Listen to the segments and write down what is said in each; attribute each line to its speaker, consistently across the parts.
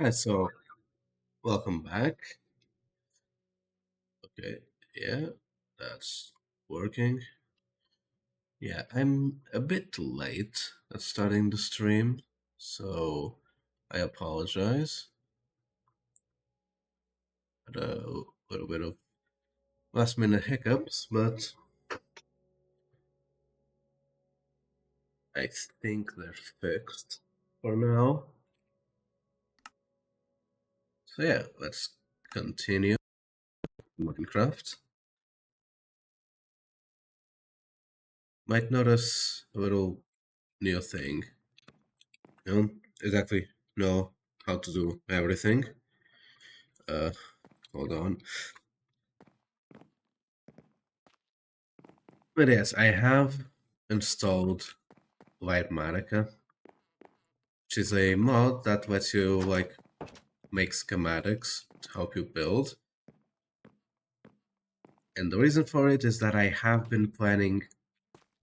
Speaker 1: Hi, so welcome back. Okay, yeah, that's working. Yeah, I'm a bit late at starting the stream, so I apologize. Had a little bit of last minute hiccups, but I think they're fixed for now. So yeah, let's continue Minecraft. Might notice a little new thing. I don't exactly know how to do everything. Hold on. But yes, I have installed Litematica, which is a mod that lets you make schematics to help you build. And the reason for it is that I have been planning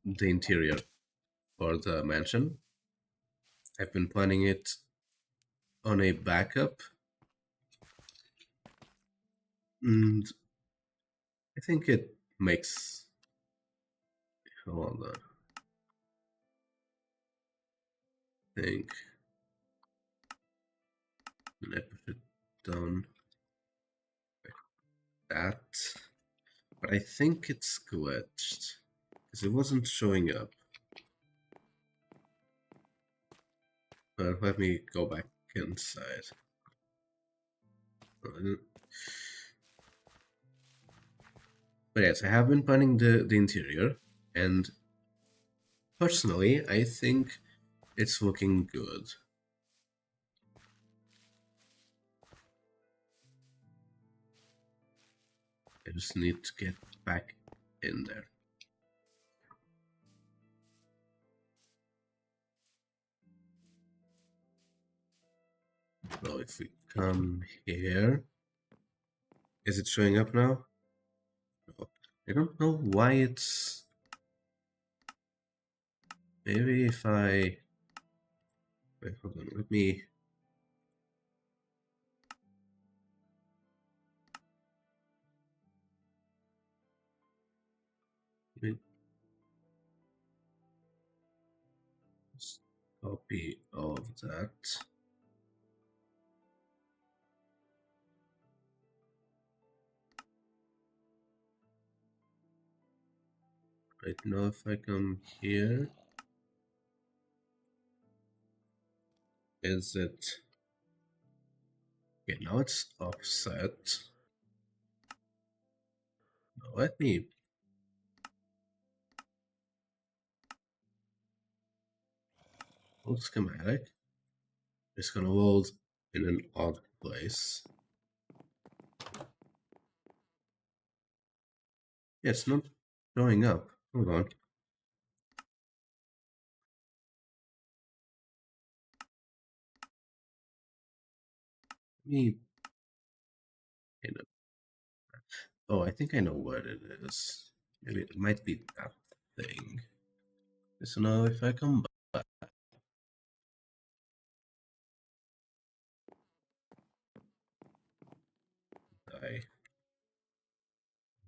Speaker 1: the interior for the mansion. I've been planning it on a backup, and I think it makes. Hold on. I think. I push it down like that. But I think it's glitched because it wasn't showing up. Let me go back inside. But yes, I have been planning the interior, and personally, I think it's looking good. I just need to get back in there. So if we come here, is it showing up now? No. I don't know why it's... Maybe if I... Wait, hold on, let me... Just copy all of that. Right now, if I come here, is it... Okay, now it's offset. Now let me... Old schematic. It's gonna load in an odd place. Yeah, it's not showing up. Hold on. Me. Oh, I think I know what it is. Maybe it might be that thing. So now if I come back, I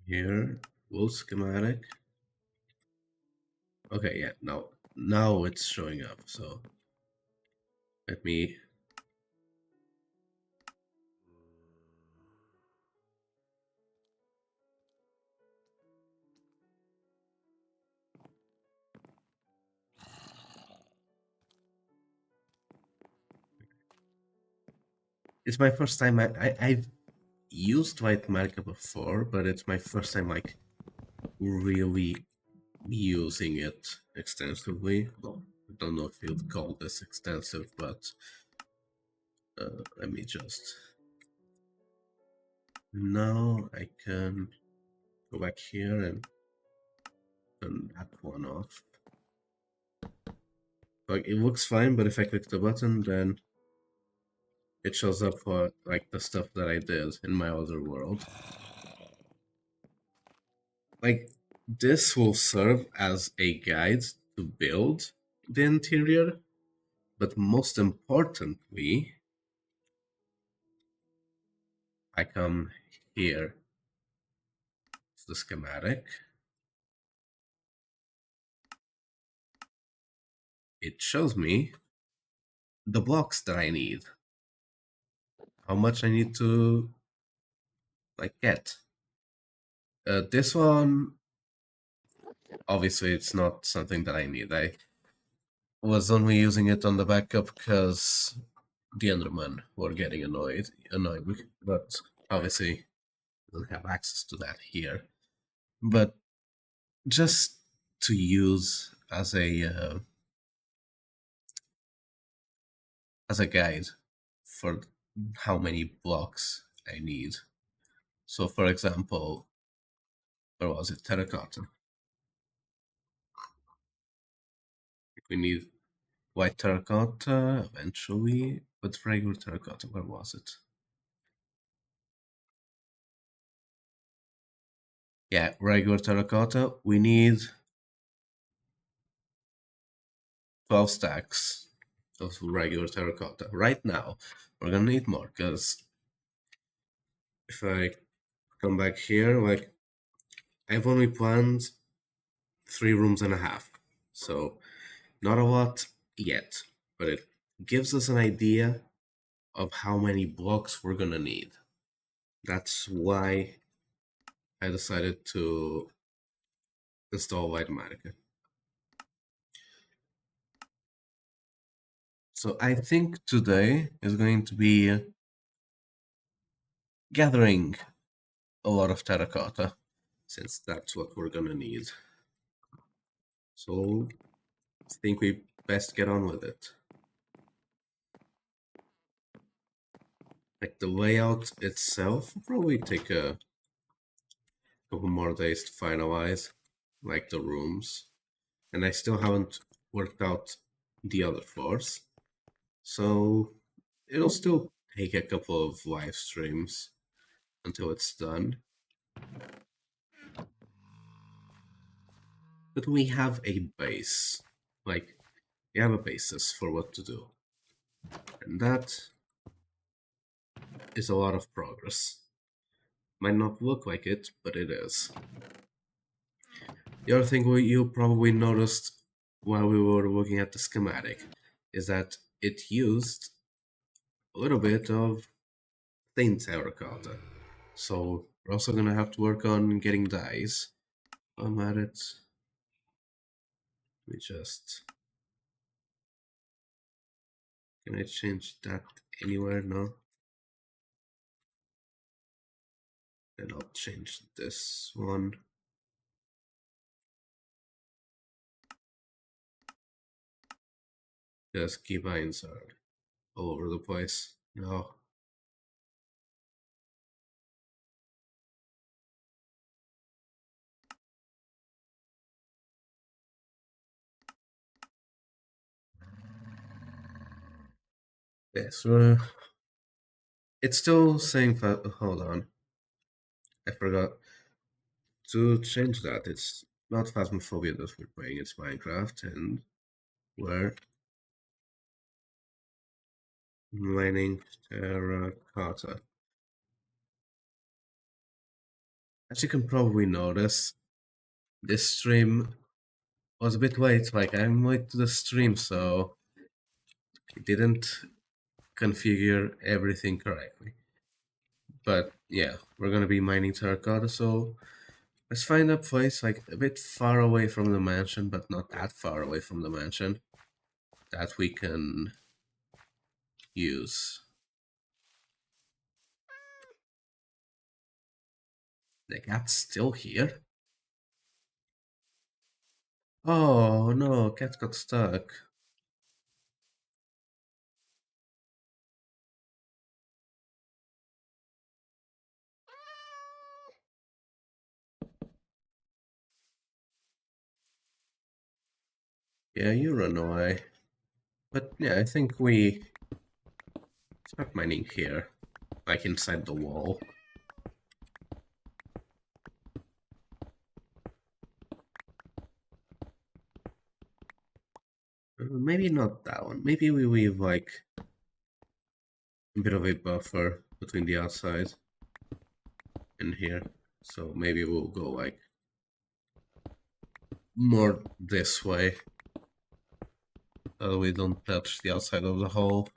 Speaker 1: here, full schematic. Okay, yeah, now it's showing up. So let me. It's my first time. I've used white marker before, but it's my first time really using it extensively. Well, I don't know if you'd call this extensive, but let me just... Now I can go back here and turn that one off. Like, it looks fine, but if I click the button, then it shows up for like the stuff that I did in my other world. Like, this will serve as a guide to build the interior, but most importantly, I come here to the schematic. It shows me the blocks that I need. How much I need to get. This one, obviously, it's not something that I need. I was only using it on the backup because the Endermen were getting annoying, but obviously I don't have access to that here. But just to use as a guide for how many blocks I need. So, for example, where was it? Terracotta. We need white terracotta eventually, but regular terracotta, where was it? Yeah, regular terracotta. We need 12 stacks of regular terracotta. Right now, we're gonna need more, because if I come back here, I've only planned 3.5 rooms. So, not a lot yet, but it gives us an idea of how many blocks we're gonna need. That's why I decided to install Automatica. So I think today is going to be gathering a lot of terracotta, since that's what we're gonna need. So I think we best get on with it. The layout itself will probably take a couple more days to finalize, the rooms. And I still haven't worked out the other floors. So it'll still take a couple of live streams until it's done. But we have a base. We have a basis for what to do. And that is a lot of progress. Might not look like it, but it is. The other thing you probably noticed while we were looking at the schematic is that it used a little bit of stained terracotta. So we're also gonna have to work on getting dyes. I'm at it. We just... Can I change that anywhere? No. Then I'll change this one. Because keybinds are all over the place. No. Yes, it's still saying... Hold on. I forgot to change that. It's not Phasmophobia that we're playing, it's Minecraft, and we're mining terracotta. As you can probably notice, this stream was a bit late. I'm late to the stream, so it didn't configure everything correctly. But yeah, we're gonna be mining terracotta, so let's find a place a bit far away from the mansion, but not that far away from the mansion, that we can use. The cat's still here? Oh no, cat got stuck. Yeah, you run away. But yeah, I think we start mining here, inside the wall. Maybe not that one. Maybe we leave a bit of a buffer between the outside. in here. So maybe we'll go like more this way. So we don't touch the outside of the hole.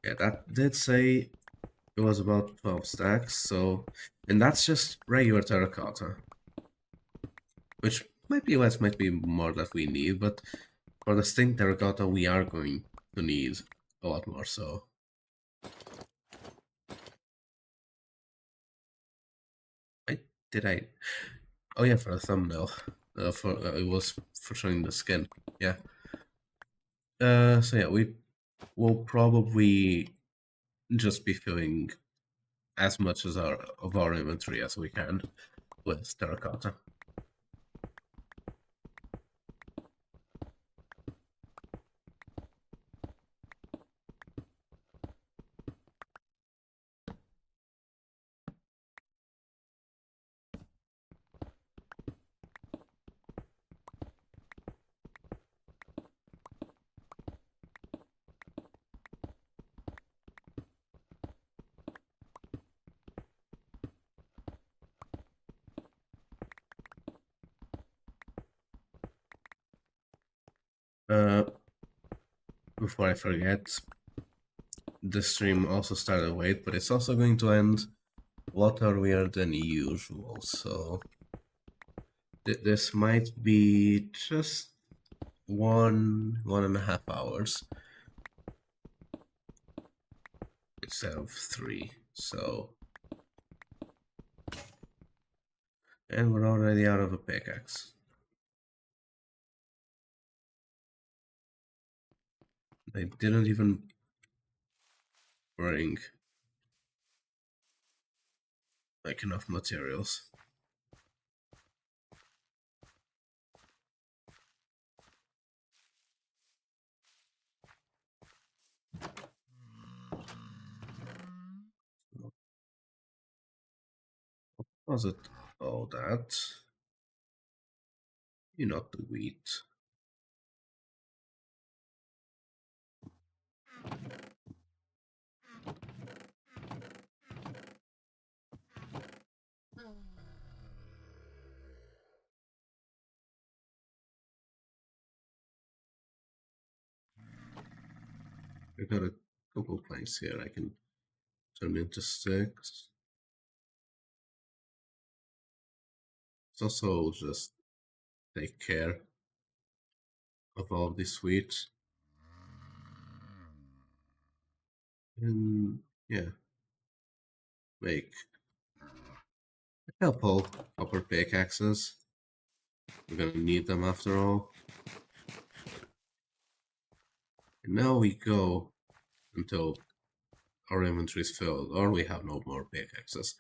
Speaker 1: Yeah, that did say it was about 12 stacks, so... And that's just regular terracotta. Which might be less, might be more that we need, but for the distinct terracotta we are going to need a lot more, so... Wait, did I... Oh yeah, for the thumbnail. It was for showing the skin, yeah. So yeah, we will probably just be filling as much as of our inventory as we can with terracotta. Before I forget, the stream also started late, but it's also going to end a lot earlier than usual, so this might be just 1.5 hours instead of 3. So, and we're already out of a pickaxe. I didn't even bring like enough materials. Was it all that? You're not the wheat. I got a couple planks here I can turn into sticks. It's also just take care of all this wheat. And yeah, make a couple copper pickaxes. We're gonna need them after all. And now we go until our inventory is filled, or we have no more pickaxes.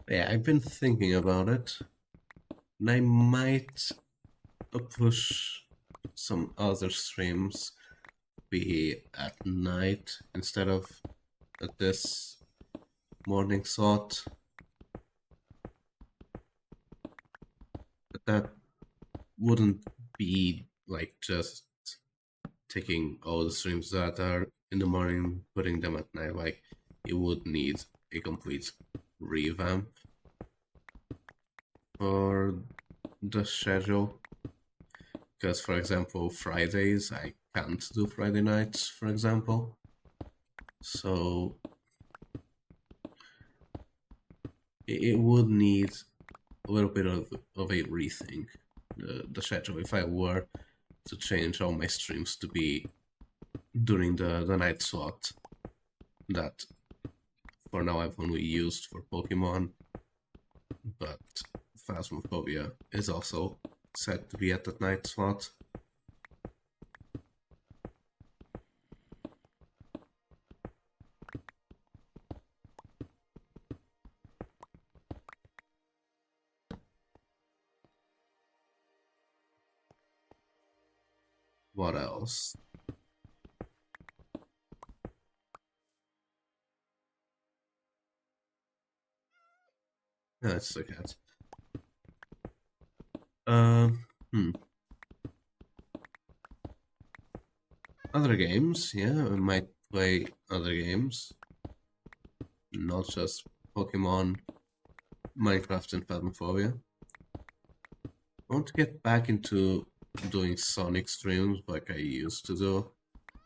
Speaker 1: Yeah, I've been thinking about it, and I might push some other streams be at night instead of at this morning slot. But that wouldn't be like just taking all the streams that are in the morning, putting them at night. Like, it would need a complete revamp for the schedule. Because, for example, Fridays, I can't do Friday nights, for example. So, it would need a little bit of a rethink. the schedule if I were to change all my streams to be during the night slot that for now I've only used for Pokemon, but Phasmophobia is also set to be at that night slot. What else? Yeah, let's look at. Other games, yeah, I might play other games. Not just Pokemon, Minecraft, and Phasmophobia. I want to get back into doing Sonic streams like I used to do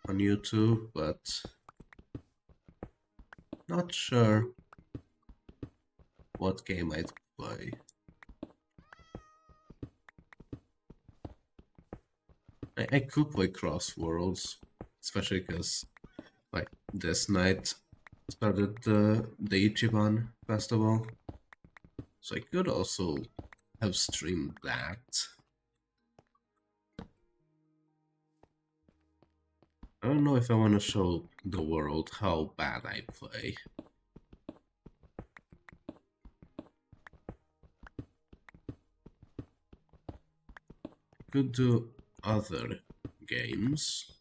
Speaker 1: on YouTube, but not sure what game I'd play. I could play Cross Worlds, especially because like this night started the Ichiban festival, so I could also have streamed that. I don't know if I want to show the world how bad I play. I could do other games.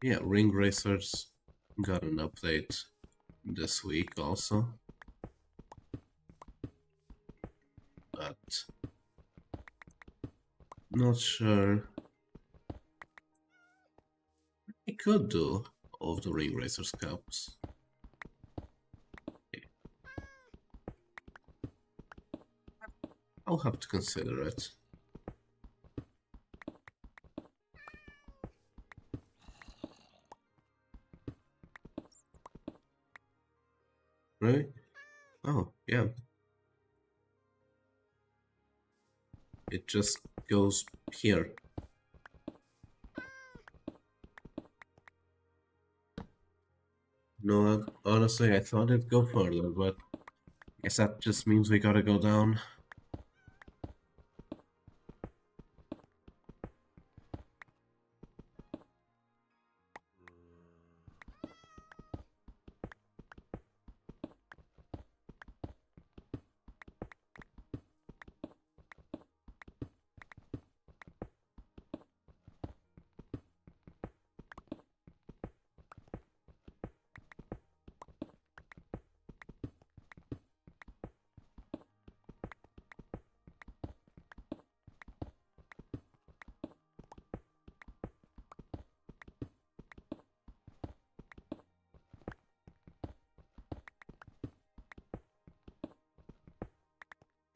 Speaker 1: Yeah, Ring Racers got an update this week also. But not sure. I could do all of the Ring Racers Cups. I'll have to consider it. Right? Oh, yeah. It just goes here. No, honestly, I thought it'd go further, but I guess that just means we gotta go down.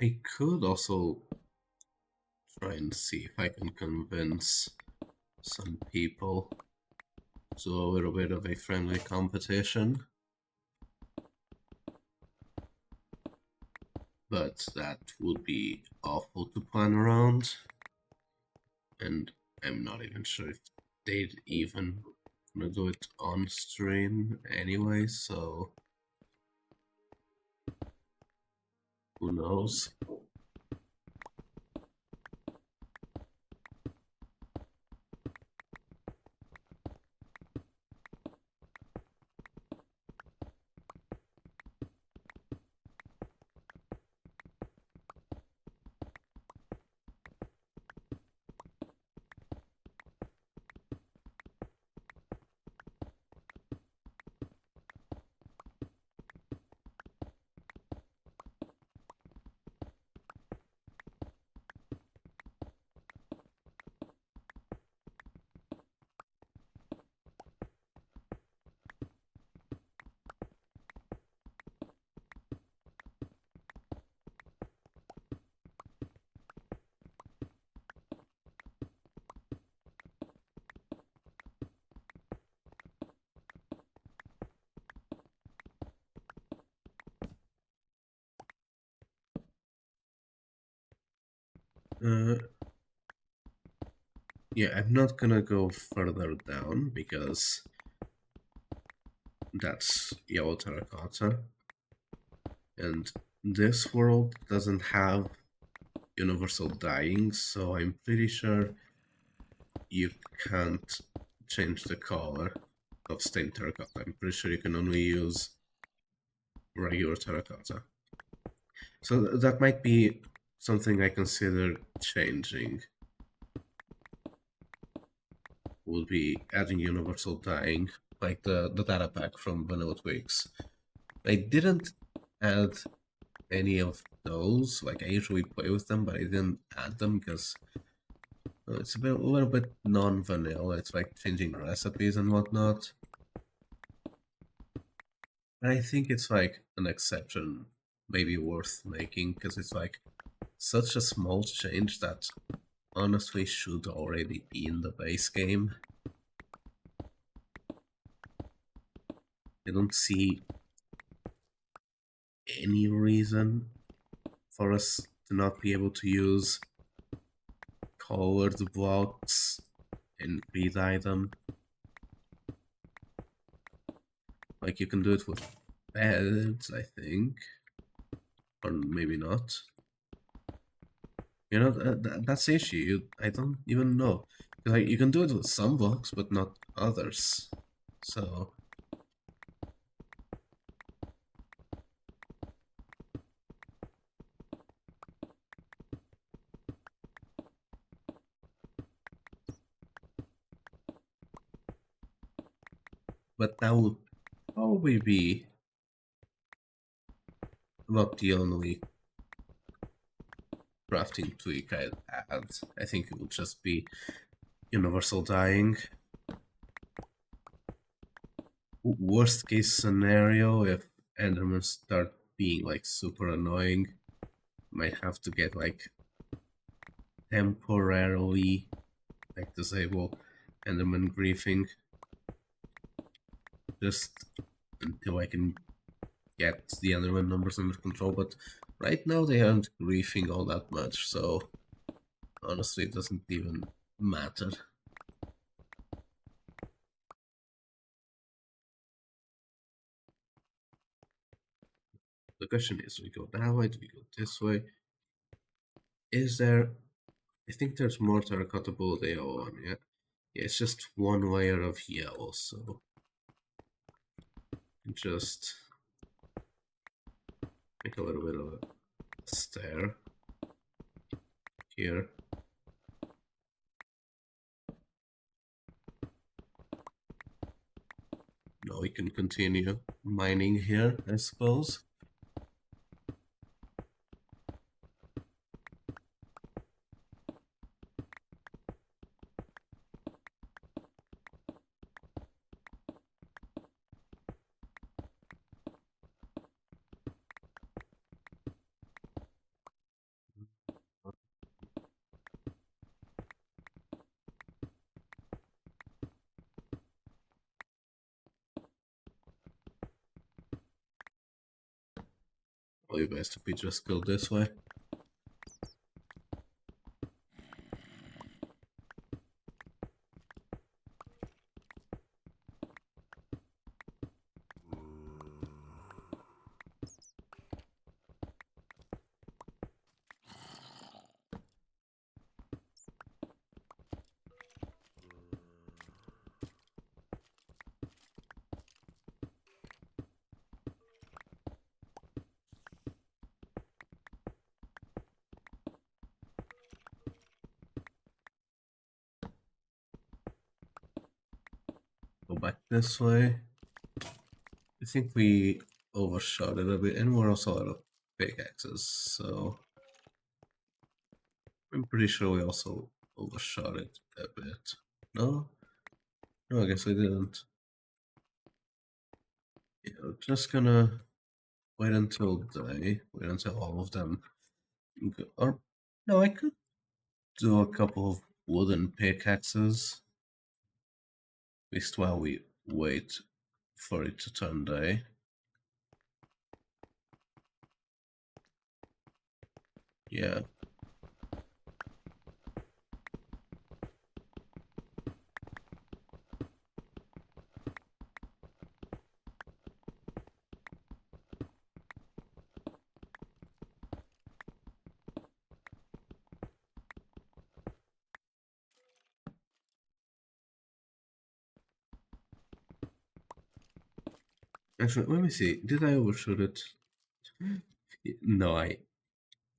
Speaker 1: I could also try and see if I can convince some people to a little bit of a friendly competition. But that would be awful to plan around. And I'm not even sure if they'd even wanna do it on stream anyway, so who knows? Yeah, I'm not gonna go further down because that's yellow terracotta, and this world doesn't have universal dyeing, so I'm pretty sure you can't change the color of stained terracotta. I'm pretty sure you can only use regular terracotta. So that might be something I consider changing. Would be adding universal dyeing, like the data pack from Vanilla Twigs. I didn't add any of those. Like I usually play with them, but I didn't add them because it's a little bit non-vanilla. It's like changing recipes and whatnot. And I think it's like an exception, maybe worth making, because it's like such a small change that honestly should already be in the base game. I don't see any reason for us to not be able to use colored blocks and re-dye them. Like you can do it with beds, I think, or maybe not. You know, that's the issue. I don't even know. Like you can do it with some blocks, but not others. So but that would probably be not the only crafting tweak I'd add. I think it would just be universal dyeing. Worst case scenario, if Endermen start being like super annoying, might have to get like temporarily like disable Enderman griefing just until I can get the Enderman numbers under control, but right now they aren't griefing all that much, so honestly it doesn't even matter. The question is, do we go that way, do we go this way? Is there... I think there's more terracotta bullet yellow on, yeah? Yeah, it's just one layer of yellow, so just make a little bit of a stair here. Now we can continue mining here, I suppose. Probably best if we just go this way. Go back this way. I think we overshot it a bit, and we're also out of pickaxes, so I'm pretty sure we also overshot it a bit. No? No, I guess we didn't. Yeah, we're just gonna wait until day, wait until all of them go, or no, I could do a couple of wooden pickaxes, at least while we wait for it to turn day. Yeah. Actually, let me see. Did I overshoot it? No, I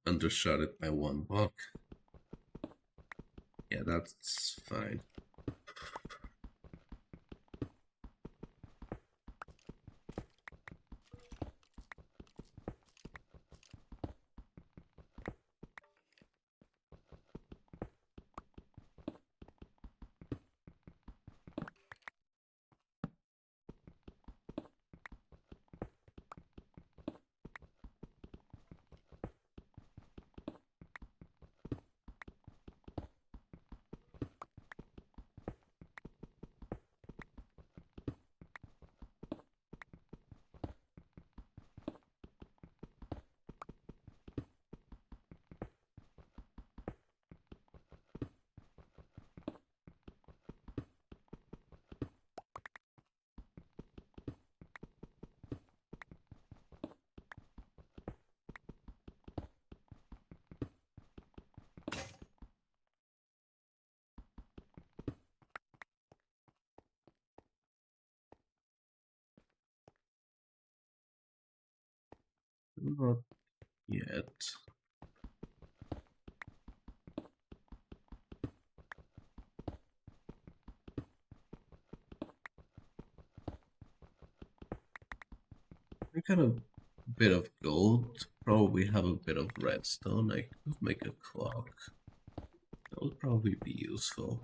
Speaker 1: undershot it by 1 block. Yeah, that's fine. Not yet. I got a bit of gold. Probably have a bit of redstone. I could make a clock. That would probably be useful.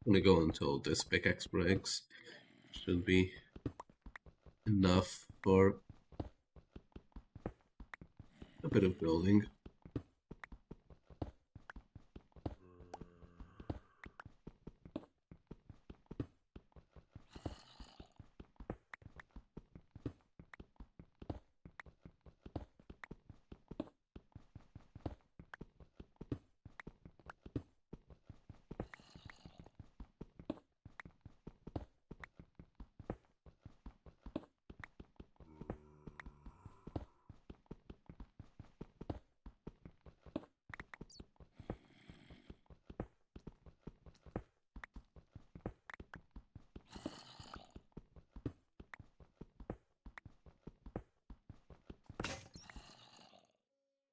Speaker 1: I'm gonna go until this pickaxe breaks. Should be enough for a bit of building.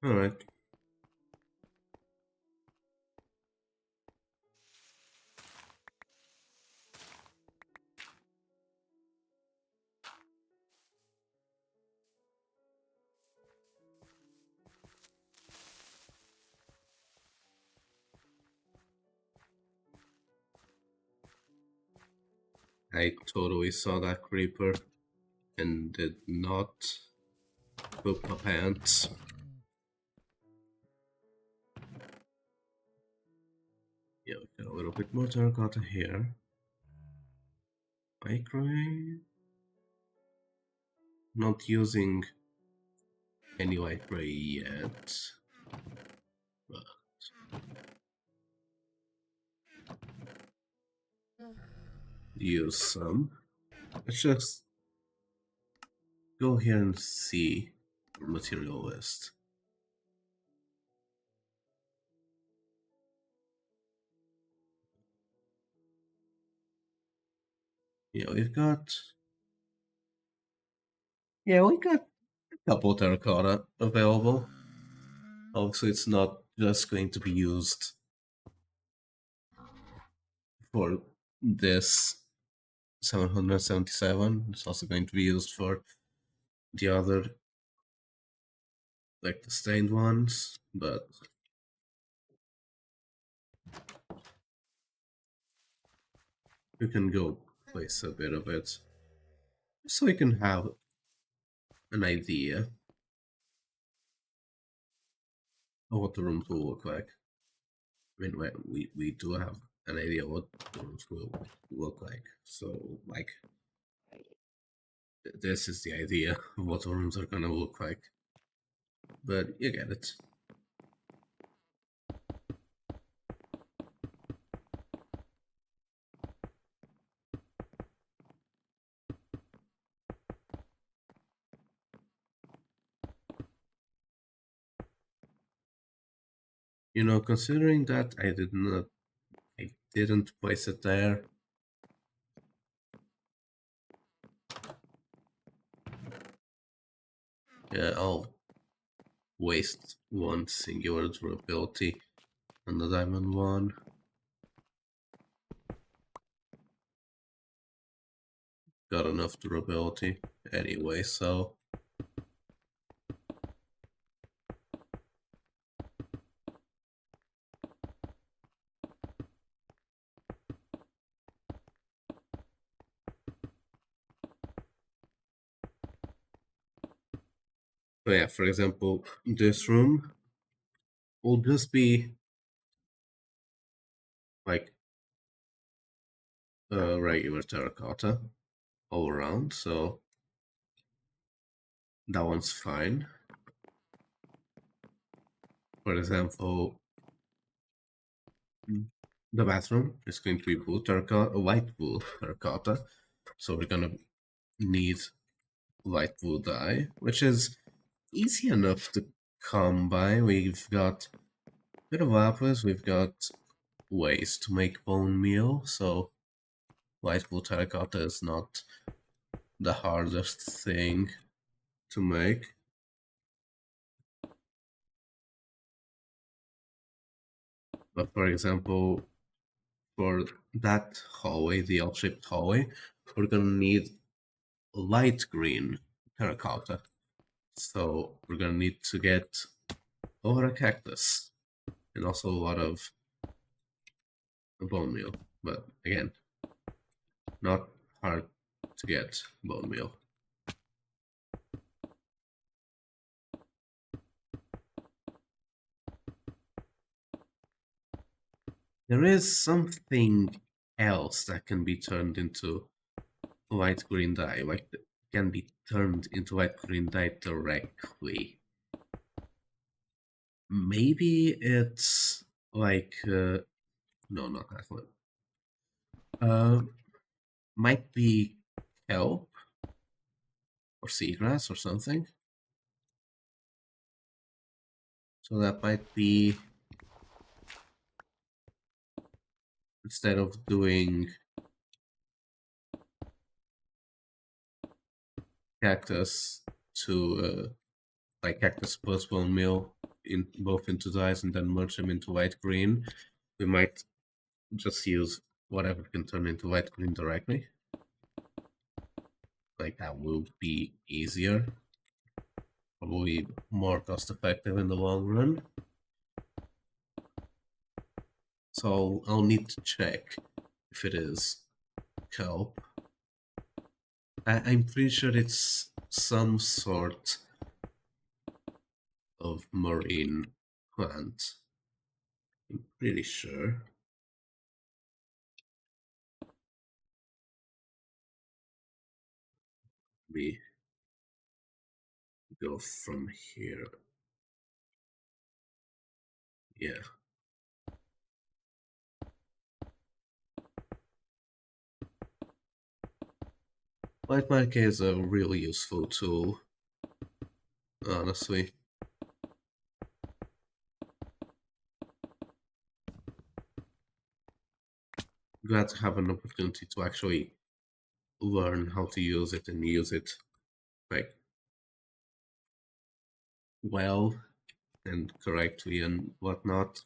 Speaker 1: Alright. I totally saw that creeper and did not poop my pants. Yeah, we got a little bit more terracotta here. Microwave. Not using any white gray yet. But use some. Let's just go here and see our material list. Yeah, we've got a couple terracotta available. Obviously, it's not just going to be used for this 777. It's also going to be used for the other, like the stained ones, but you can go place a bit of it so you can have an idea of what the rooms will look like. I mean, we do have an idea what the rooms will look like. So, like, this is the idea of what the rooms are gonna look like. But you get it. You know, considering that I didn't place it there. Yeah, I'll waste one singular durability on the diamond one. Got enough durability anyway, so but yeah, for example, this room will just be like a regular terracotta all around, so that one's fine. For example, the bathroom is going to be blue terracotta, light blue terracotta, so we're gonna need light blue dye, which is easy enough to come by. We've got a bit of lapis, we've got ways to make bone meal, so light blue terracotta is not the hardest thing to make. But for example, for that hallway, the L-shaped hallway, we're gonna need light green terracotta. So we're gonna need to get over a cactus and also a lot of bone meal. But again, not hard to get bone meal. There is something else that can be turned into light green dye, like can be turned into light green dye directly. Maybe it's like no, not that one. Might be kelp or seagrass or something. So that might be, instead of doing cactus to like cactus plus bone meal in both into dyes and then merge them into light green, we might just use whatever can turn into light green directly. Like that will be easier, probably more cost effective in the long run. So I'll need to check if it is kelp. I'm pretty sure it's some sort of marine plant. I'm pretty sure. We go from here. Yeah. Light marker is a really useful tool, honestly. Glad to have an opportunity to actually learn how to use it and use it like well and correctly and whatnot.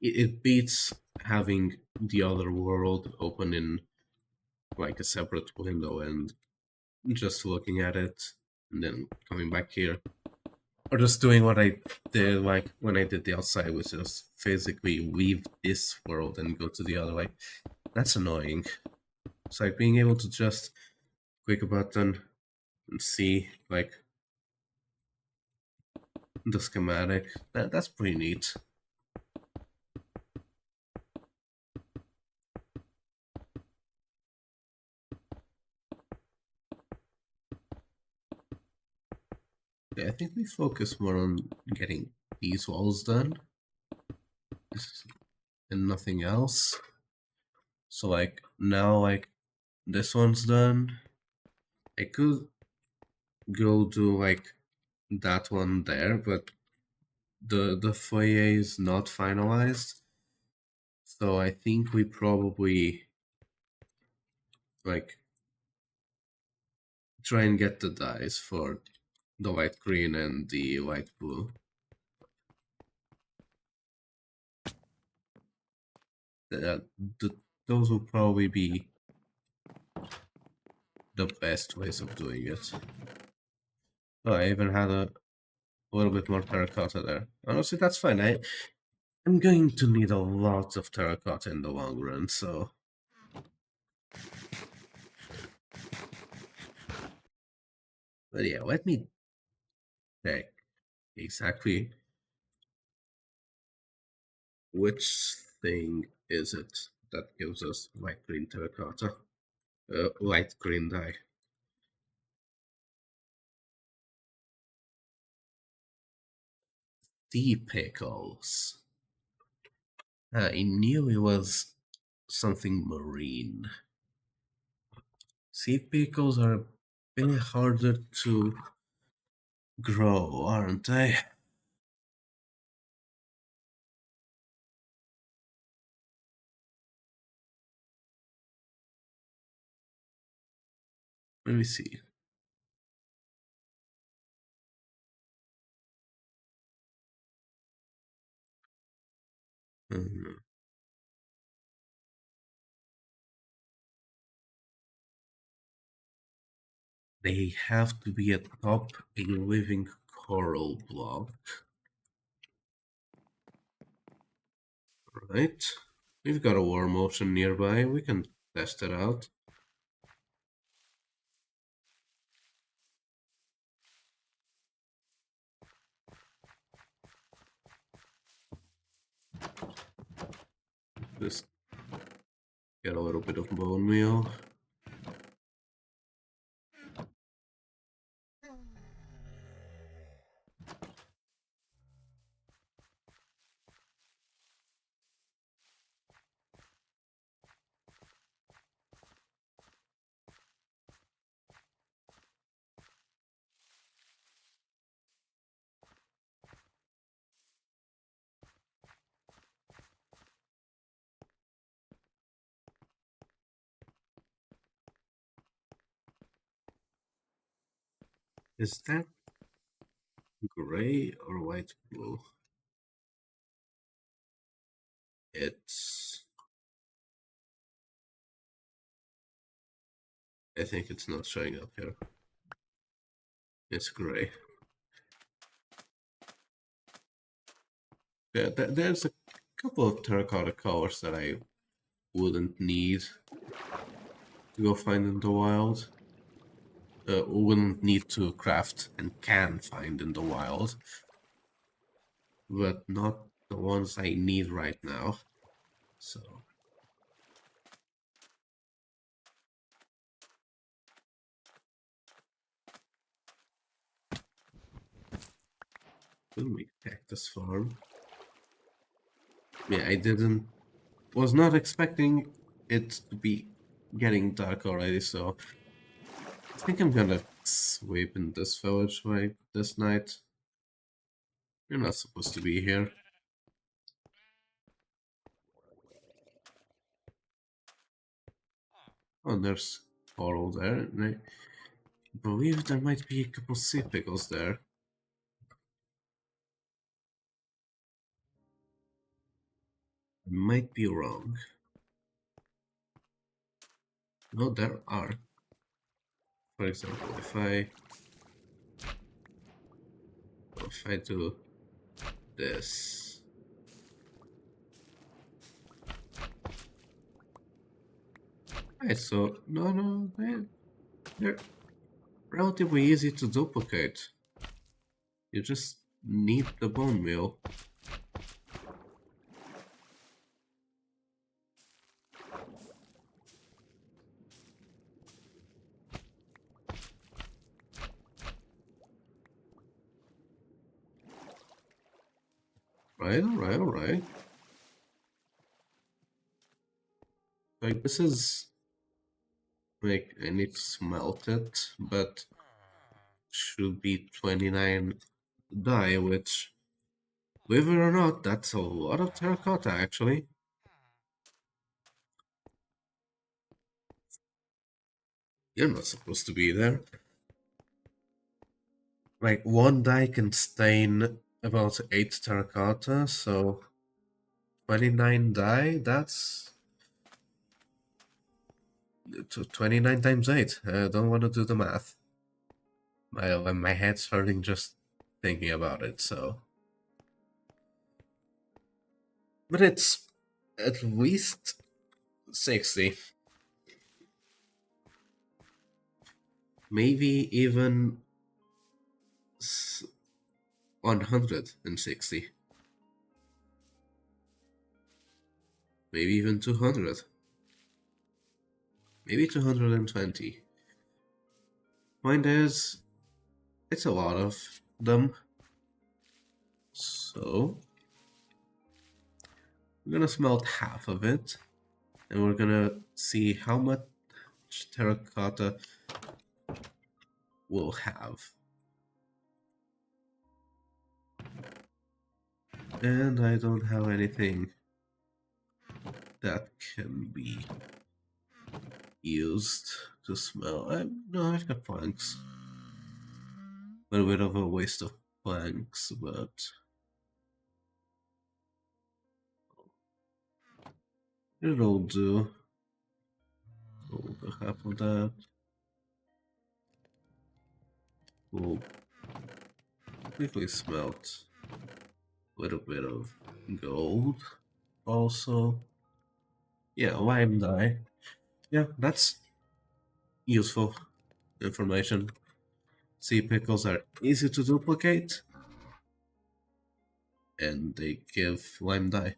Speaker 1: It beats having the other world open in like a separate window and just looking at it and then coming back here. Or just doing what I did like when I did the outside, which is physically leave this world and go to the other. Like, that's annoying. It's like being able to just click a button and see like the schematic. That's pretty neat. Yeah, I think we focus more on getting these walls done and nothing else. So like now like this one's done. I could go do like that one there, but the foyer is not finalized. So I think we probably like try and get the dice for the light green and the light blue. Uh, th those will probably be the best ways of doing it. Oh, I even had a little bit more terracotta there. Honestly, that's fine. I'm going to need a lot of terracotta in the long run, so... But yeah, let me check exactly which thing is it that gives us light green terracotta. Light green dye. Sea pickles. I knew it was something marine. Sea pickles are a bit harder to grow, aren't they? Let me see. Mhm. They have to be atop a living coral block. Right. We've got a warm ocean nearby. We can test it out. Just get a little bit of bone meal. Is that gray or white blue? It's... I think it's not showing up here. It's gray. Yeah, there's a couple of terracotta colors that I wouldn't need to go find in the wild. Wouldn't need to craft and can find in the wild. But not the ones I need right now. So... we'll make cactus farm. Yeah, was not expecting it to be getting dark already, so I think I'm gonna sweep in this village right this night. You're not supposed to be here. Oh, there's coral there, and I believe there might be a couple sea pickles there. I might be wrong. No, there are. For example, if I do this, right? So no, they're relatively easy to duplicate. You just need the bone meal. Right, alright. Like, this is... Like, I need to smelt it, but... Should be 29 dye, which... Believe it or not, that's a lot of terracotta, actually. You're not supposed to be there. Like, one dye can stain about 8 terracotta, so... 29 dye, that's... 29 times 8. I don't want to do the math. My head's hurting just thinking about it, so... But it's at least 60. Maybe even 160. Maybe even 200. Maybe 220. Point is, it's a lot of them. So, we're gonna smelt half of it. And we're gonna see how much terracotta we'll have. And I don't have anything that can be used to smell. No, I've got planks. A little bit of a waste of planks, but it'll do. We'll do half of that. We'll quickly smelt a little bit of gold. Also, yeah, lime dye. Yeah, that's useful information. Sea pickles are easy to duplicate, and they give lime dye.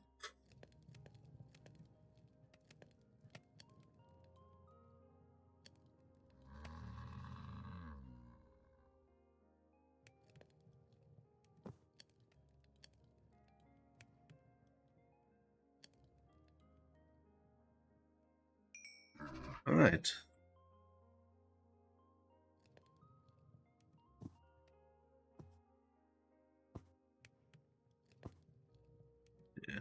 Speaker 1: Alright. Yeah.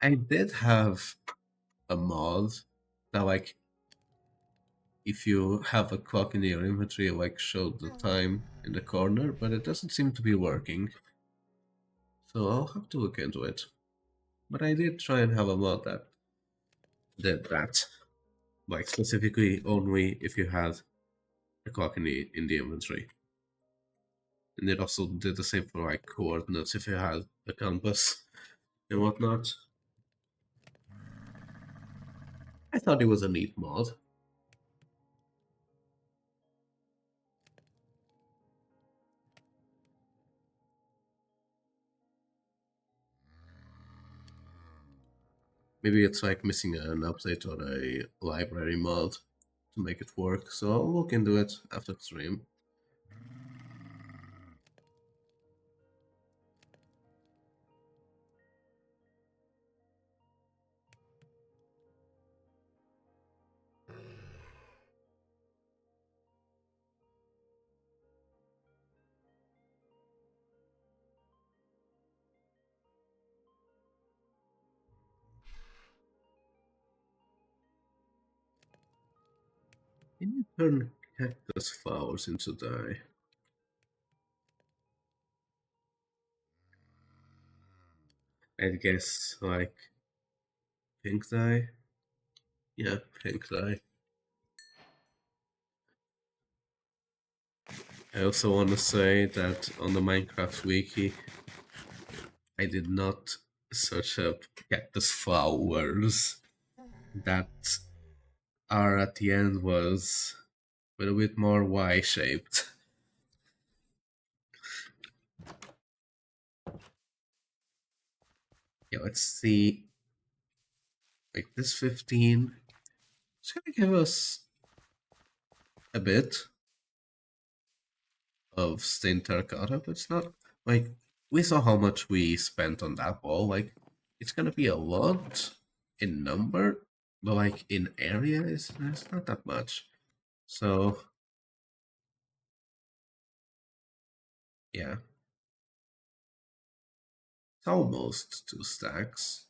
Speaker 1: I did have a mod that, like, if you have a clock in your inventory, like, showed the time in the corner, but it doesn't seem to be working. So I'll have to look into it. But I did try and have a mod that did that. Like, specifically only if you had a clock in the inventory. And it also did the same for, like, coordinates if you had a compass and whatnot. I thought it was a neat mod. Maybe it's like missing an update or a library mod to make it work, so I'll look into it after the stream. Can you turn cactus flowers into dye? I guess like pink dye? Yeah, pink dye. I also want to say that on the Minecraft wiki, I did not search up cactus flowers. That R at the end was a little bit more Y-shaped. Yeah, let's see. Like this 15, it's gonna give us a bit of stained terracotta, but it's not like we saw how much we spent on that wall. Like it's gonna be a lot in number, but like in area, it's not that much. So yeah, it's almost 2 stacks.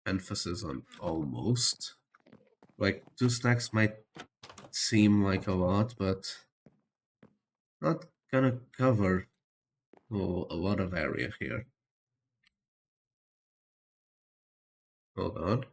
Speaker 1: Emphasis on almost. Like 2 stacks might seem like a lot, but not gonna cover a lot of area here. Hold on.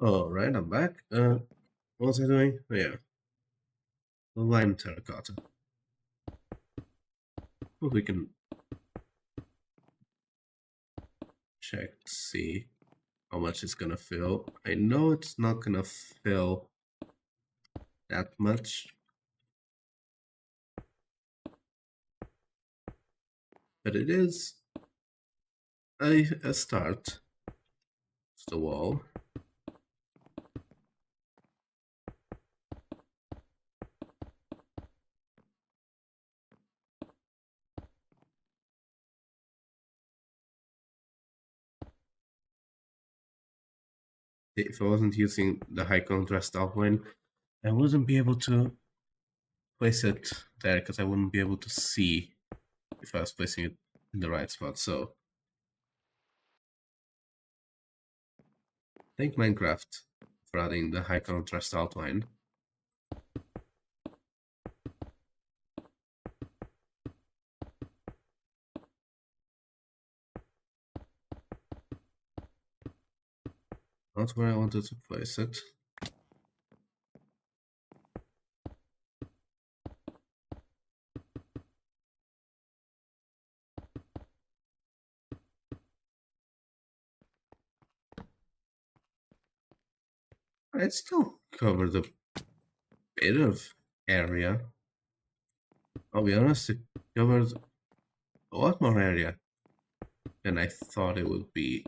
Speaker 1: Alright, I'm back. What was I doing? Oh, yeah, the lime terracotta. Well, we can check to see how much it's gonna fill. I know it's not gonna fill that much, but it is a start. It's the wall. If I wasn't using the high contrast outline, I wouldn't be able to place it there because I wouldn't be able to see if I was placing it in the right spot. So thank Minecraft for adding the high contrast outline. Not where I wanted to place it. It still covered a bit of area. I'll be honest, it covered a lot more area than I thought it would be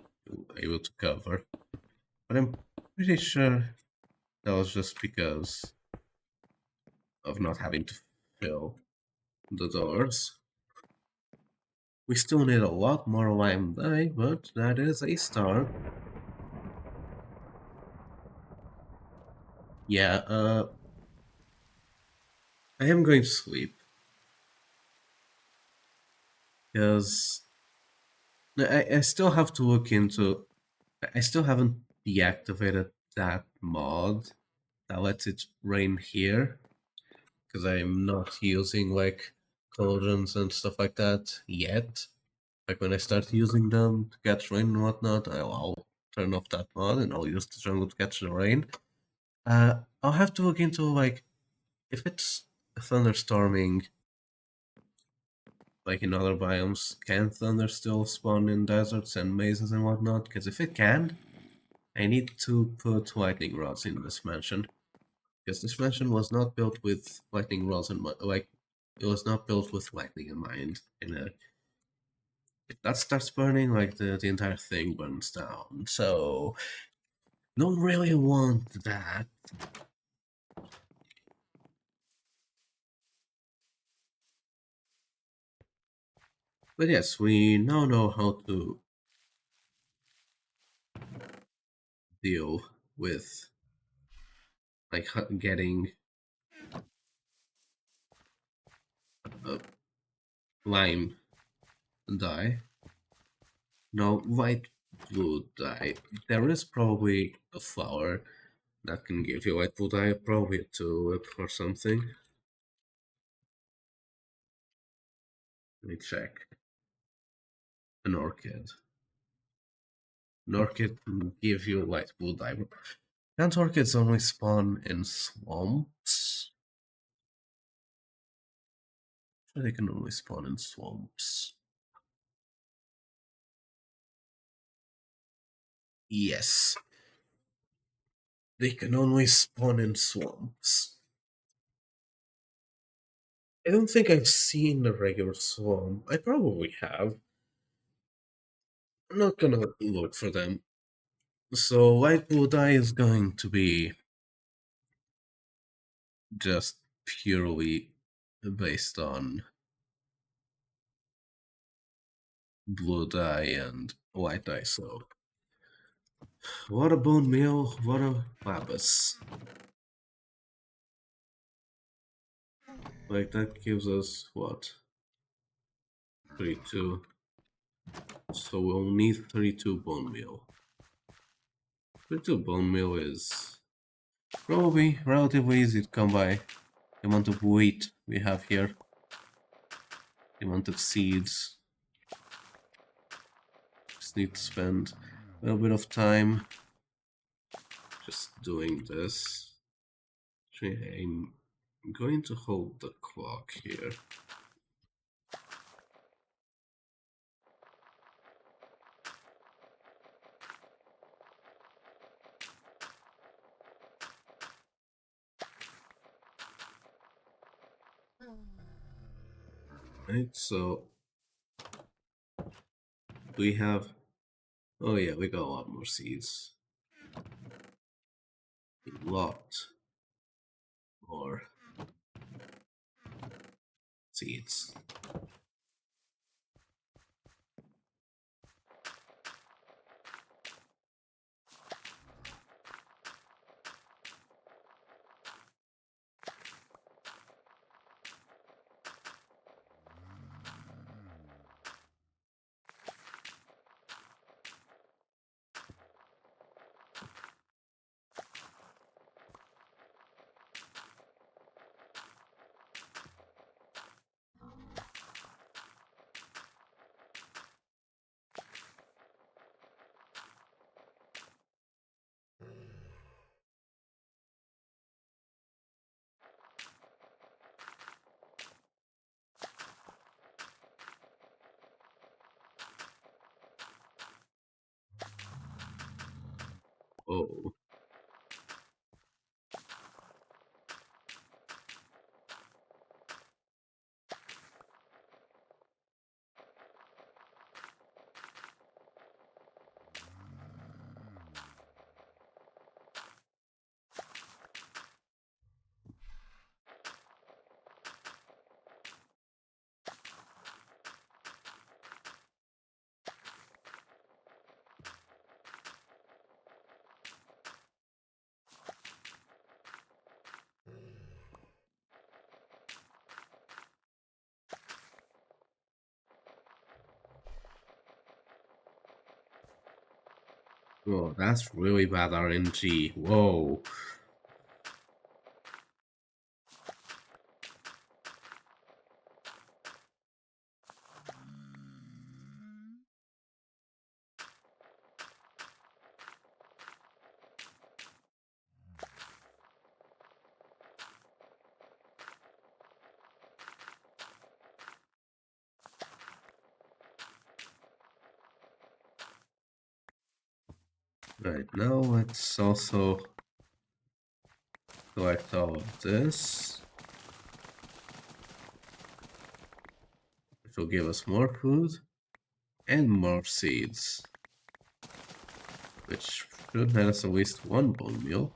Speaker 1: able to cover. But I'm pretty sure that was just because of not having to fill the doors. We still need a lot more lime dye, but that is a start. Yeah, I am going to sleep. Because I still have to look into... I still haven't deactivated that mod that lets it rain here. Because I'm not using like cauldrons and stuff like that yet. Like when I start using them to catch rain and whatnot, I'll turn off that mod and I'll use the jungle to catch the rain. I'll have to look into like if it's thunderstorming like in other biomes, can thunder still spawn in deserts and mazes and whatnot? Because if it can, I need to put lightning rods in this mansion. Because this mansion was not built with lightning rods in mind. Like, it was not built with lightning in mind. And if that starts burning, like the entire thing burns down. So, don't really want that. But yes, we now know how to deal with like getting a lime dye. No, white blue dye. There is probably a flower that can give you white blue dye, probably a tulip or something. Let me check. An orchid. An orchid can give you white blue dye. Can't orchids only spawn in swamps? They can only spawn in swamps. Yes. They can only spawn in swamps. I don't think I've seen a regular swamp. I probably have. I'm not gonna look for them. So white blue dye is going to be just purely based on blue dye and white dye. So what a bone meal, what a labus. Like that gives us what? 32. So we'll need 32 bone meal. 32 bone meal is probably relatively easy to come by. The amount of wheat we have here, the amount of seeds. Just need to spend a little bit of time just doing this. Actually, I'm going to hold the clock here. Right, so we have, oh yeah, we got a lot more seeds. A lot more seeds. Oh, oh, that's really bad RNG. Whoa. Right, now let's also collect all of this. Which will give us more food and more seeds. Which should net us at least one bone meal.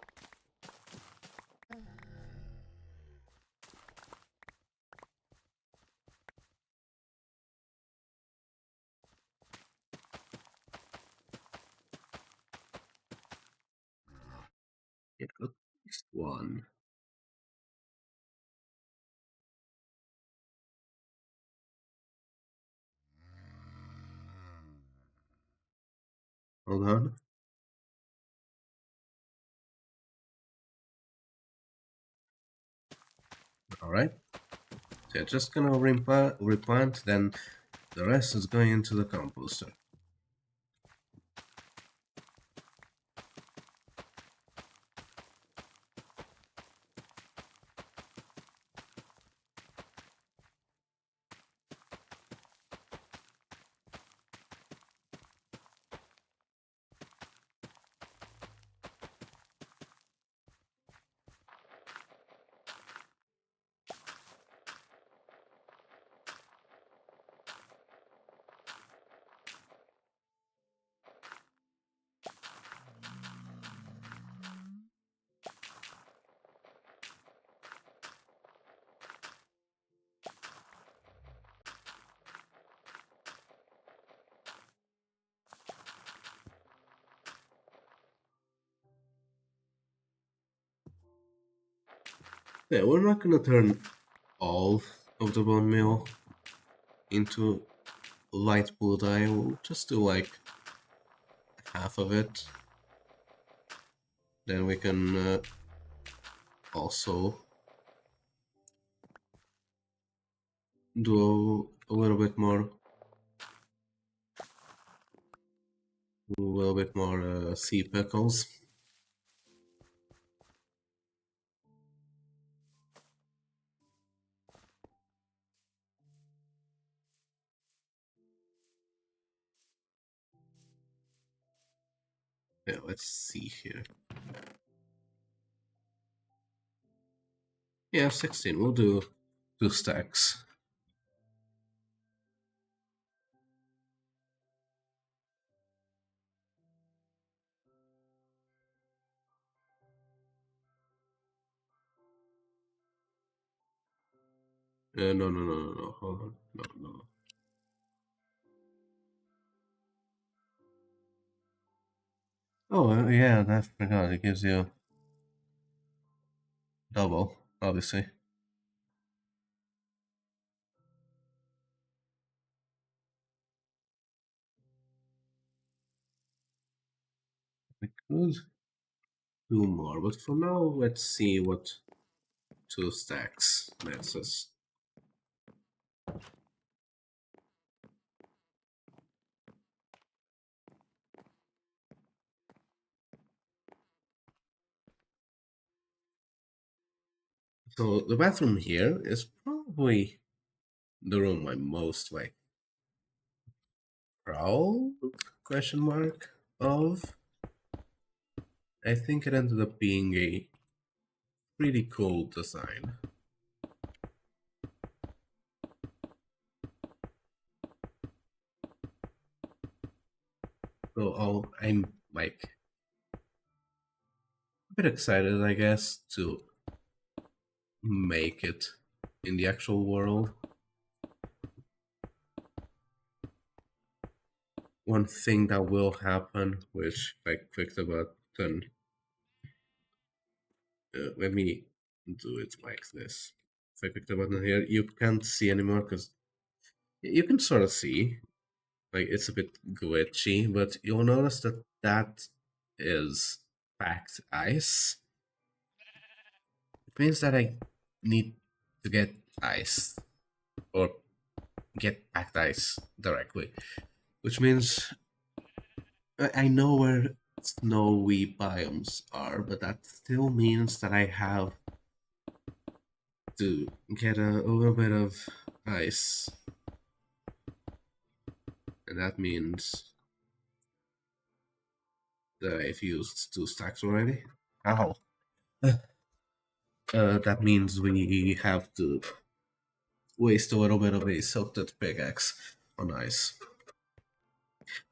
Speaker 1: Yeah, at least one. Hold on. Alright. So just gonna replant, then the rest is going into the composter. Yeah, we're not gonna turn all of the bone meal into light blue dye. We'll just do like half of it. Then we can also do a little bit more, sea pickles. Yeah, let's see here. Yeah, 16. We'll do 2 stacks. No. Hold on. No. Oh, yeah, I forgot. It gives you double, obviously. We could do more, but for now, let's see what 2 stacks nets us. So the bathroom here is probably the room I'm most like proud question mark of. I think it ended up being a pretty cool design. So I'm like a bit excited, I guess, to make it in the actual world. One thing that will happen, which if I click the button, let me do it like this. If I click the button here, you can't see anymore because you can sort of see, like it's a bit glitchy, but you'll notice that that is packed ice. It means that I need to get ice or get packed ice directly, which means I know where snowy biomes are, but that still means that I have to get a little bit of ice, and that means that I've used 2 stacks already. Ow. That means we have to waste a little bit of a silted pickaxe on ice.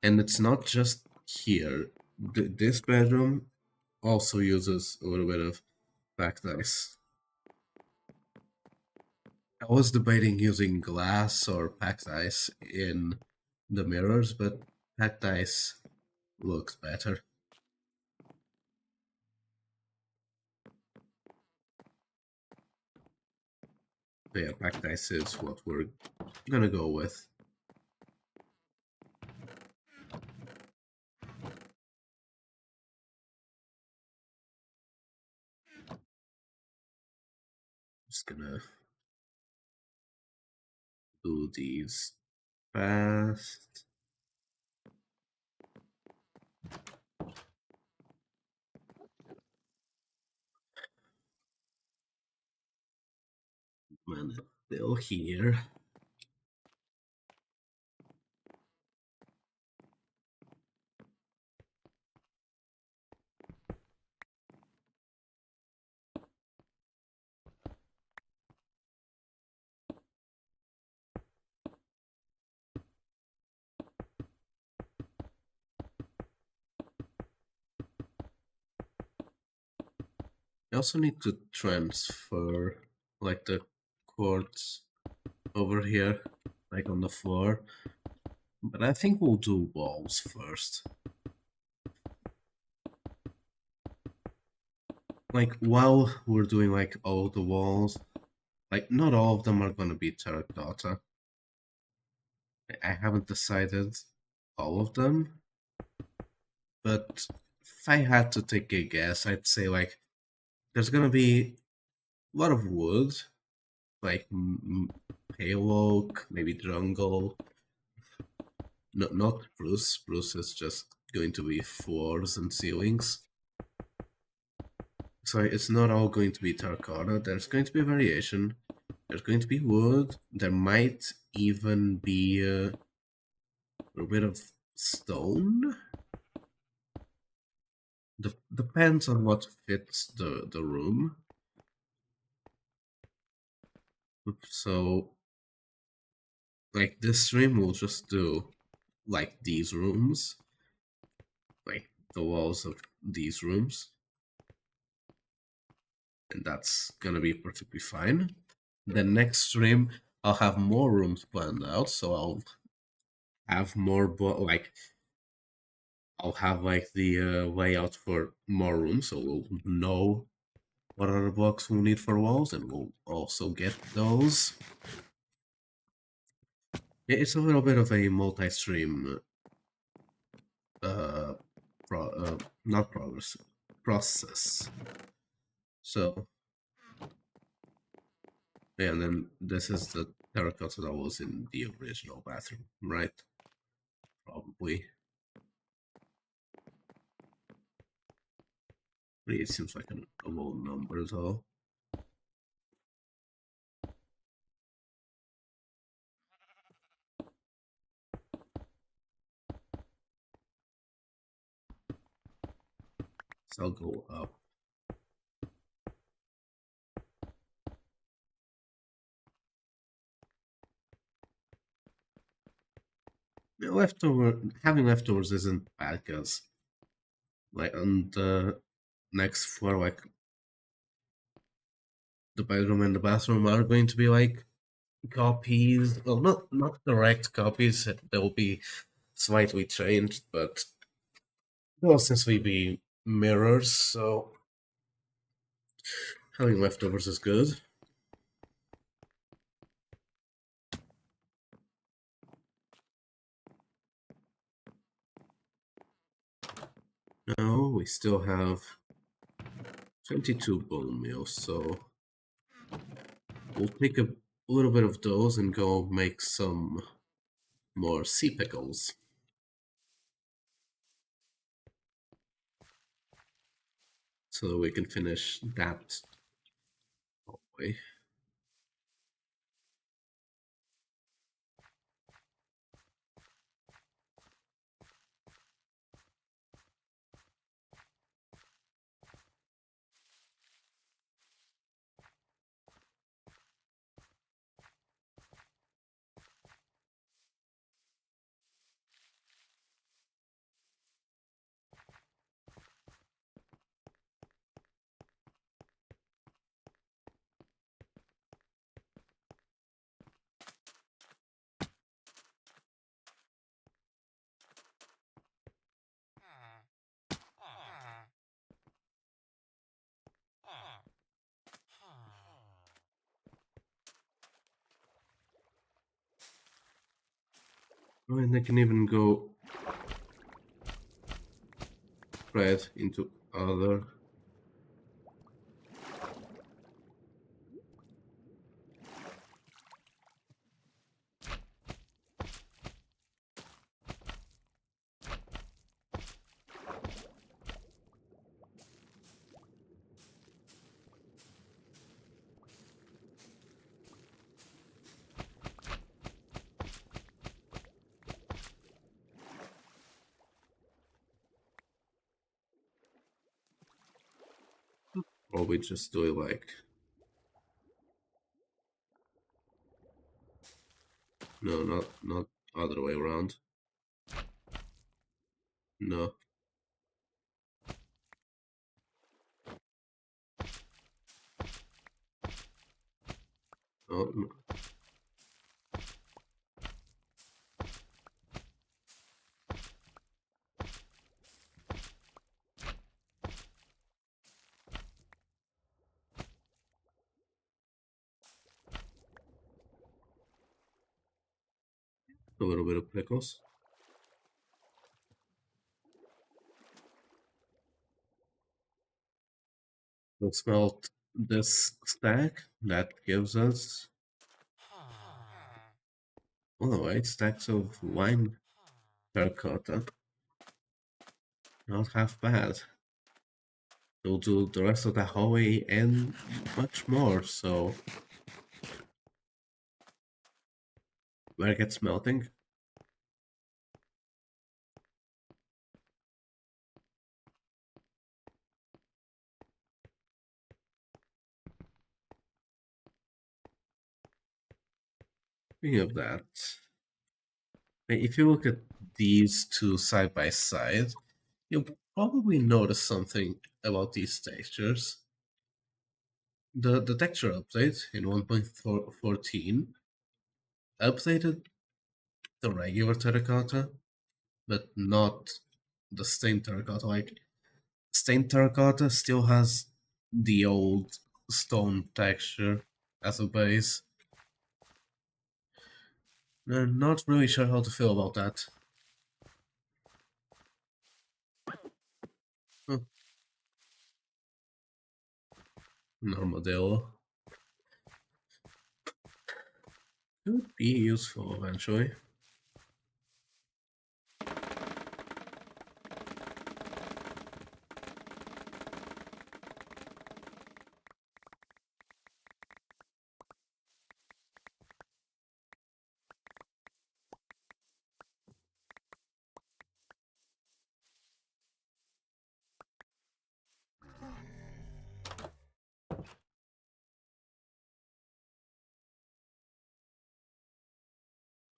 Speaker 1: And it's not just here. This bedroom also uses a little bit of packed ice. I was debating using glass or packed ice in the mirrors, but packed ice looks better. Yeah, black dice is what we're gonna go with. Just gonna do these fast. Man, it's still here. I also need to transfer like the quartz over here, like on the floor. But I think we'll do walls first. Like while we're doing like all the walls, like not all of them are gonna be terracotta. I haven't decided all of them, but if I had to take a guess, I'd say like there's gonna be a lot of wood, like pale oak, maybe jungle. No, not spruce. Spruce is just going to be floors and ceilings. So it's not all going to be terracotta. There's going to be a variation. There's going to be wood. There might even be a bit of stone. Depends on what fits the room. So, like this stream, we'll just do like these rooms, like the walls of these rooms, and that's gonna be perfectly fine. The next stream, I'll have more rooms planned out, so I'll have more like I'll have like the layout for more rooms, so we'll know what other blocks we'll need for walls, and we'll also get those. It's a little bit of a multi-stream, uh, not progress, process. So, yeah, and then this is the terracotta that was in the original bathroom, right? Probably. It seems like a low number though. So I'll go up. Having leftovers isn't bad because, like, on the next floor, like, the bedroom and the bathroom are going to be like copies. Well, not direct copies. They'll be slightly changed, but they'll essentially be mirrors. So having leftovers is good. Now we still have 22 bone meals, so we'll take a little bit of those and go make some more sea pickles. So we can finish that way. Oh, and I can even go right into other. Or we just do it like... No, not other way around. No. Oh, no. A little bit of pickles. We'll smelt this stack. That gives us... Oh, 8 stacks of wine terracotta. Not half bad. We'll do the rest of the hallway and much more, so... Where it gets melting? Speaking of that, if you look at these two side by side, you'll probably notice something about these textures. The texture update in 1.14 updated the regular terracotta, but not the stained terracotta. Like, stained terracotta still has the old stone texture as a base. I'm not really sure how to feel about that. Huh. Armadillo could be useful eventually.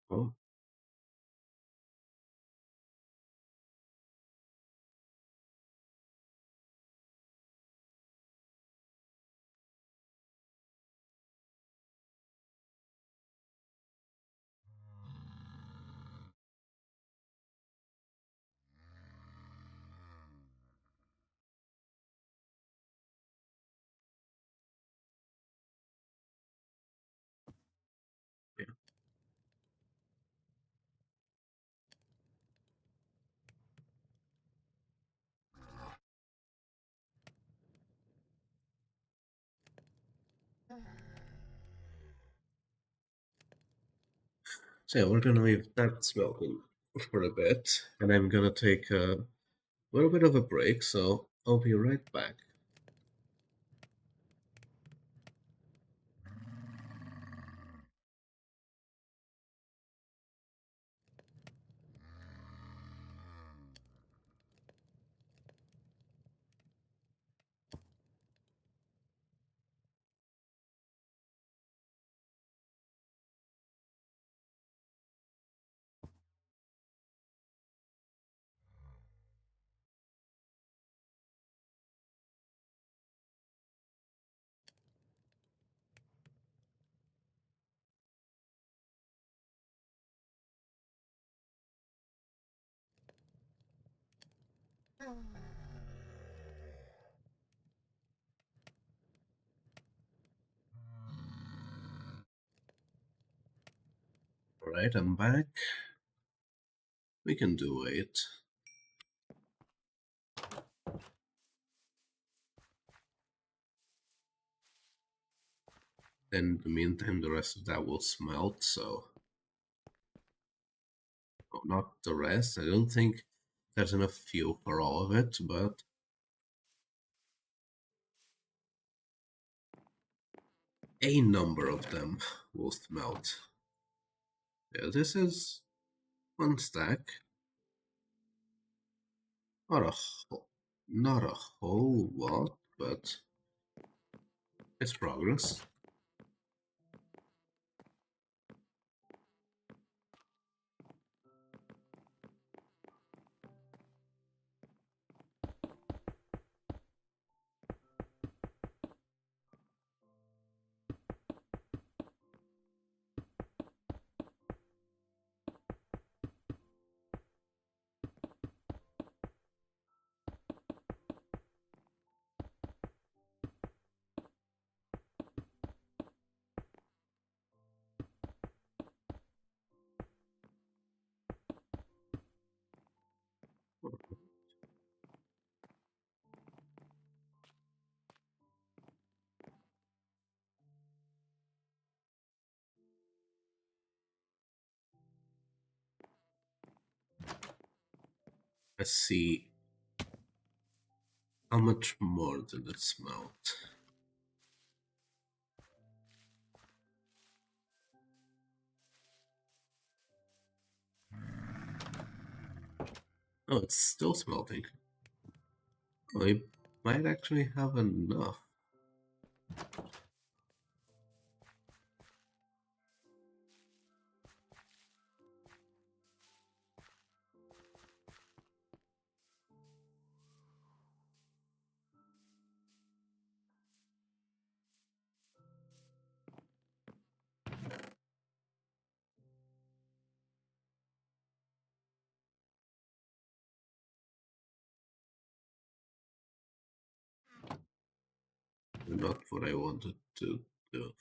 Speaker 1: Oh, yeah. So yeah, we're gonna leave that smelting for a bit, and I'm gonna take a little bit of a break, so I'll be right back. Alright, I'm back. We can do it. In the meantime, the rest of that will smelt, so... Oh, not the rest. I don't think there's enough fuel for all of it, but... a number of them will smelt. Yeah, this is one stack. Not a whole lot, but it's progress. Let's see. How much more did it smelt? Oh, it's still smelting. Oh, I might actually have enough. Not what I wanted to do.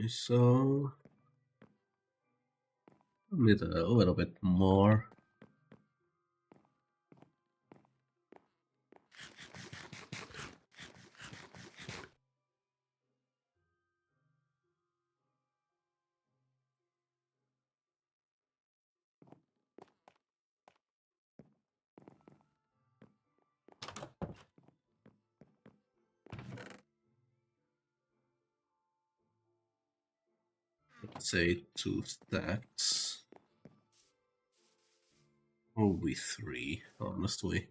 Speaker 1: So need a little bit more. Let's say 2 stacks. Probably 3, honestly.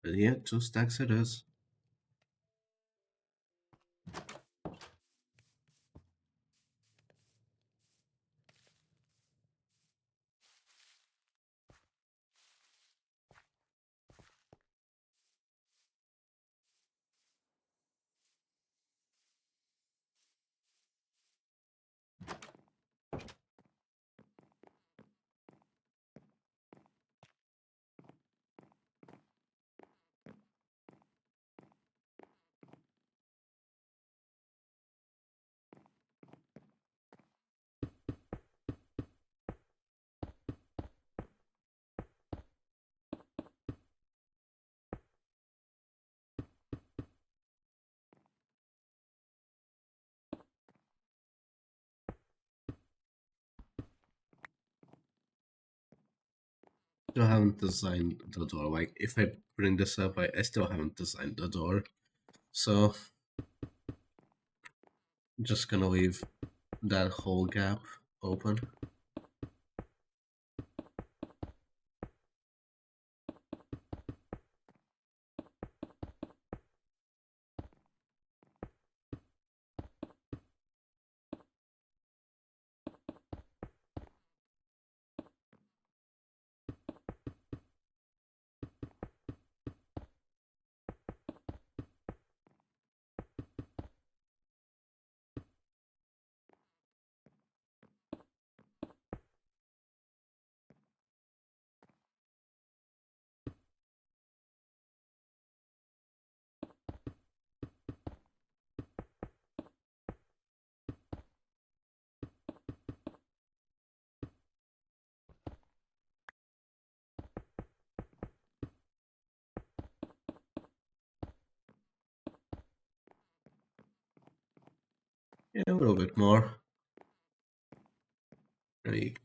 Speaker 1: But yeah, 2 stacks it is. still haven't designed the door. Like, if I bring this up, I still haven't designed the door. So, I'm just gonna leave that whole gap open. Yeah, a little bit more. Three.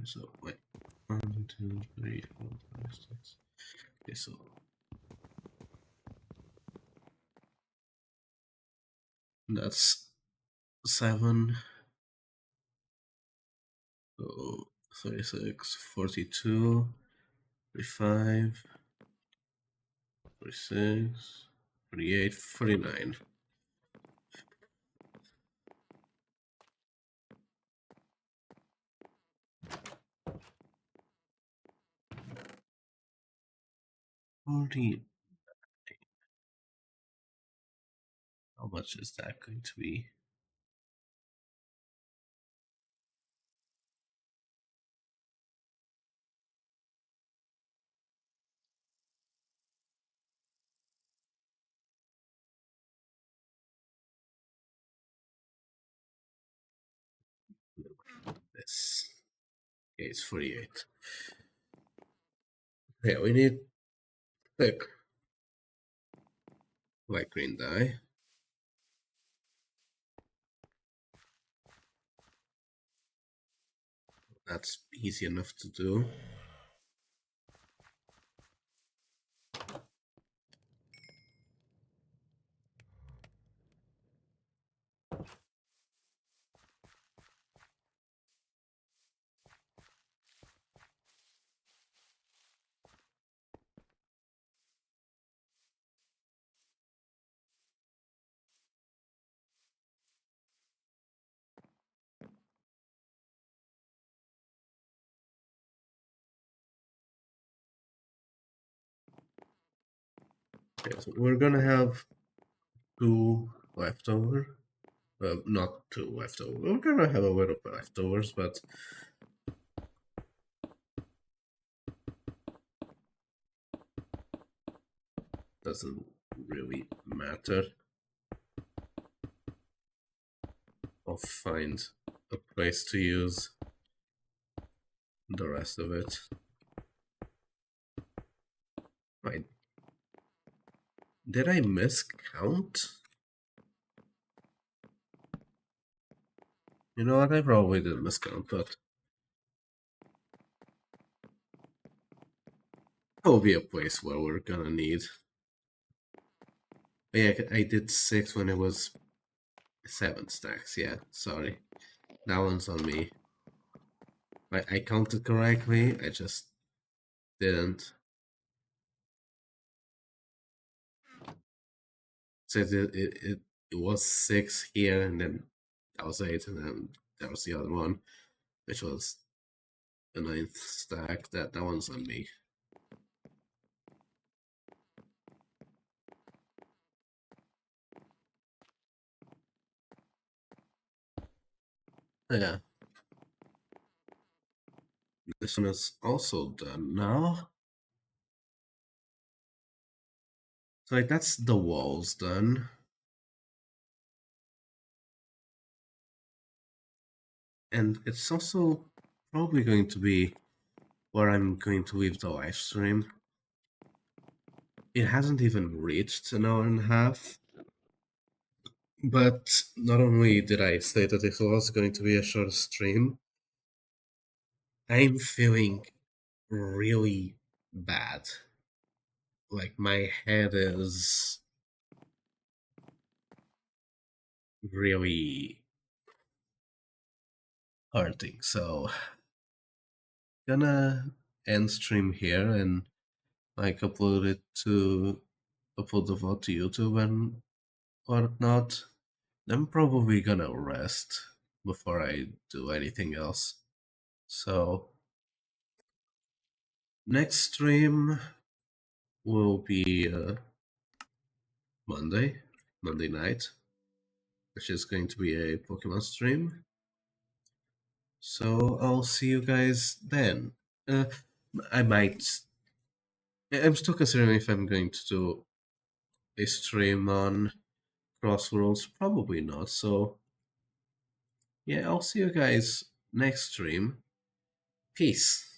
Speaker 1: So, wait. 1, 2, 3, 4, 5, 6. Okay, so that's 7. So 36, 42, 45, 46, 48, 49. How much is that going to be? This. Okay, it's 48. Okay, we need thick light green dye. That's easy enough to do. Okay, so we're gonna have 2 leftover. Not 2 leftover. We're gonna have a little bit leftovers, but doesn't really matter. I'll find a place to use the rest of it. Right. Did I miscount? You know what? I probably did miscount, but there'll be a place where we're gonna need. Yeah, I did 6 when it was 7 stacks. Yeah, sorry. That one's on me. I counted correctly, I just didn't. So it was 6 here, and then that was 8, and then that was the other one, which was the 9th stack. That one's on me. Yeah. This one is also done now. So like that's the walls done. And it's also probably going to be where I'm going to leave the live stream. It hasn't even reached an hour and a half. But not only did I state that it was going to be a short stream, I'm feeling really bad. Like my head is really hurting. So gonna end stream here and like upload the VOD to YouTube and whatnot. I'm probably gonna rest before I do anything else. So next stream will be Monday night, which is going to be a Pokemon stream. So I'll see you guys then. Uh, I might. I'm still considering if I'm going to do a stream on Crossworlds. Probably not. So yeah, I'll see you guys next stream. Peace.